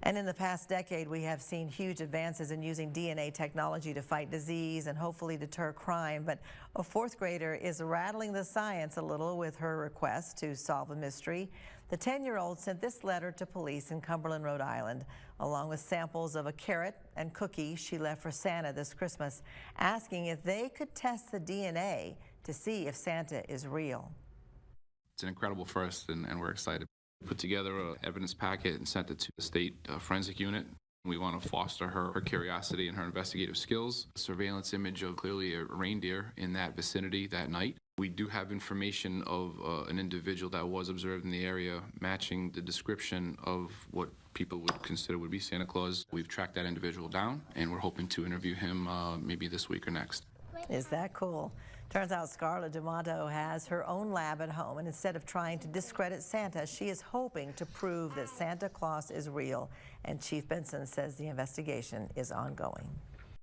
And in the past decade, we have seen huge advances in using DNA technology to fight disease and hopefully deter crime. But a fourth grader is rattling the science a little with her request to solve a mystery. The 10-year-old sent this letter to police in Cumberland, Rhode Island, along with samples of a carrot and cookie she left for Santa this Christmas, asking if they could test the DNA to see if Santa is real. It's an incredible first, and we're excited. Put together an evidence packet and sent it to the state forensic unit. We want to foster her curiosity and her investigative skills. Surveillance image of clearly a reindeer in that vicinity that night. We do have information of an individual that was observed in the area matching the description of what people would consider would be Santa Claus. We've tracked that individual down, and we're hoping to interview him maybe this week or next. Is that cool? Turns out Scarlett D'Amato has her own lab at home, and instead of trying to discredit Santa, she is hoping to prove that Santa Claus is real. And Chief Benson says the investigation is ongoing.